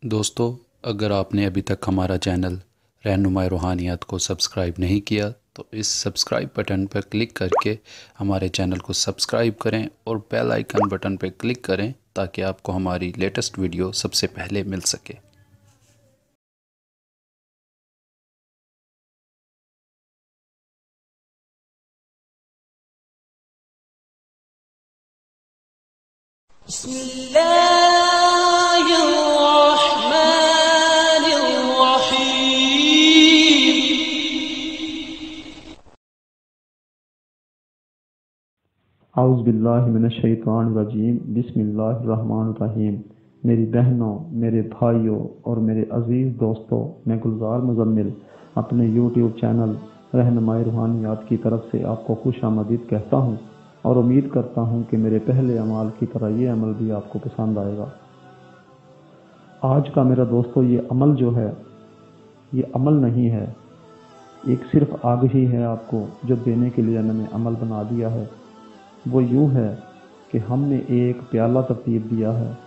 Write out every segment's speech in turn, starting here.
दोस्तों, अगर आपने अभी तक हमारा चैनल रहनुमाई रूहानियात को सब्सक्राइब नहीं किया तो इस सब्सक्राइब बटन पर क्लिक करके हमारे चैनल को सब्सक्राइब करें और बेल आइकन बटन पर क्लिक करें ताकि आपको हमारी लेटेस्ट वीडियो सबसे पहले मिल सके। औज़ुबिल्लाहिमिनश्शैतानिर्रजीम बिस्मिल्लाहिर्रहमानिर्रहीम। मेरी बहनों, मेरे भाइयों और मेरे अज़ीज़ दोस्तों, मैं गुलजार मुज़म्मिल अपने यूट्यूब चैनल रहनुमाई रूहानियात की तरफ से आपको खुश आमदीद कहता हूँ और उम्मीद करता हूँ कि मेरे पहले अमाल की तरह ये अमल भी आपको पसंद आएगा। आज का मेरा दोस्तों ये अमल जो है, ये अमल नहीं है, एक सिर्फ आग ही है आपको जो देने के लिए मैंने अमल बना दिया है। वो यूँ है कि हमने एक प्याला तरतीब दिया है।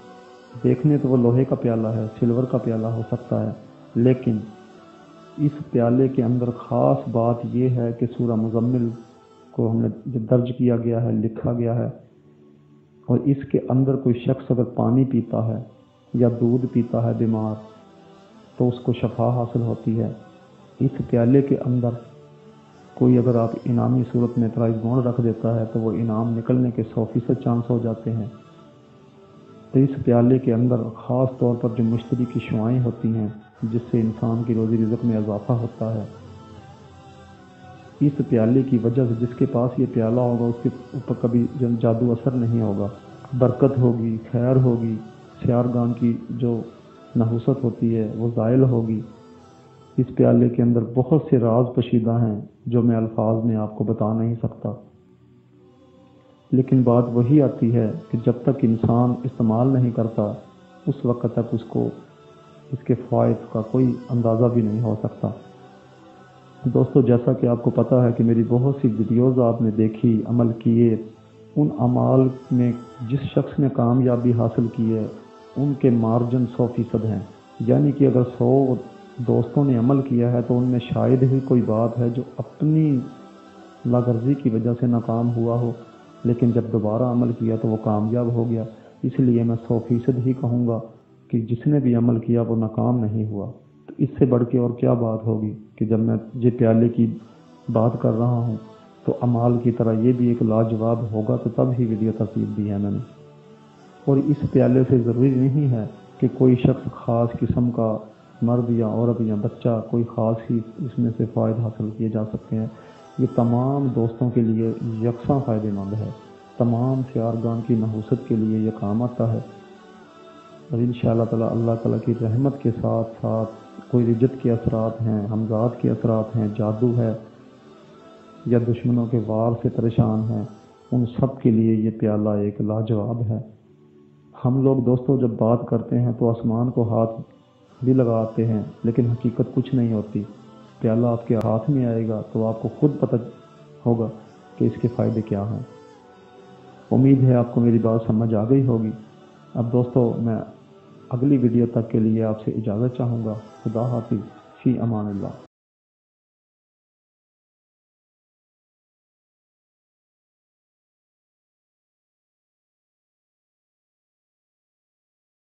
देखने तो वो लोहे का प्याला है, सिल्वर का प्याला हो सकता है, लेकिन इस प्याले के अंदर ख़ास बात यह है कि सूरह मुज़म्मिल को हमने जो दर्ज किया गया है, लिखा गया है, और इसके अंदर कोई शख्स अगर पानी पीता है या दूध पीता है बीमार तो उसको शफा हासिल होती है। इस प्याले के अंदर कोई अगर आप इनामी सूरत में प्राइज़ बॉन्ड रख देता है तो वो इनाम निकलने के 100% चांस हो जाते हैं। तो इस प्याले के अंदर ख़ास तौर पर जो मुश्तरी की शुआएँ होती हैं जिससे इंसान की रोज़ी रिज़्क़ में इजाफ़ा होता है, इस प्याले की वजह से जिसके पास ये प्याला होगा उसके ऊपर कभी जादू असर नहीं होगा, बरकत होगी, खैर होगी, सियारगान की जो नहुसत होती है वो ज़ायल होगी। इस प्याले के अंदर बहुत से राज पशीदा हैं जो मैं अल्फाज में आपको बता नहीं सकता, लेकिन बात वही आती है कि जब तक इंसान इस्तेमाल नहीं करता उस वक्त तक उसको इसके फ़वाइद का कोई अंदाज़ा भी नहीं हो सकता। दोस्तों, जैसा कि आपको पता है कि मेरी बहुत सी वीडियोज़ आपने देखी, अमल किए, उन अमाल में जिस शख्स ने कामयाबी हासिल की है उनके मार्जिन 100% हैं। यानी कि अगर 100 दोस्तों ने अमल किया है तो उनमें शायद ही कोई बात है जो अपनी लागर्जी की वजह से नाकाम हुआ हो, लेकिन जब दोबारा अमल किया तो वो कामयाब हो गया। इसलिए मैं 100% ही कहूँगा कि जिसने भी अमल किया वो नाकाम नहीं हुआ। तो इससे बढ़ के और क्या बात होगी कि जब मैं ये प्याले की बात कर रहा हूँ तो अमाल की तरह ये भी एक लाजवाब होगा, तो तब ही वीडियो तरतीब दी है मैंने। और इस प्याले से ज़रूरी नहीं है कि कोई शख्स ख़ास किस्म का मर्द या औरत या बच्चा कोई ख़ास ही इसमें से फ़ायदे हासिल किए जा सकते हैं। ये तमाम दोस्तों के लिए यकसा फ़ायदेमंद है, तमाम सियारगान की नहुसत के लिए ये काम आता है। और इंशाअल्लाह ताला अल्लाह ताला की रहमत के साथ साथ कोई रिजत के असरात हैं, हमजाद के असरात हैं, जादू है या दुश्मनों के वार से परेशान हैं, उन सब के लिए ये प्याला एक लाजवाब है। हम लोग दोस्तों जब बात करते हैं तो आसमान को हाथ भी लगाते हैं, लेकिन हकीकत कुछ नहीं होती। प्याला आपके हाथ में आएगा तो आपको खुद पता होगा कि इसके फ़ायदे क्या हैं। उम्मीद है आपको मेरी बात समझ आ गई होगी। अब दोस्तों, मैं अगली वीडियो तक के लिए आपसे इजाज़त चाहूँगा। खुदा हाफिज़, फ़ी अमानिल्लाह।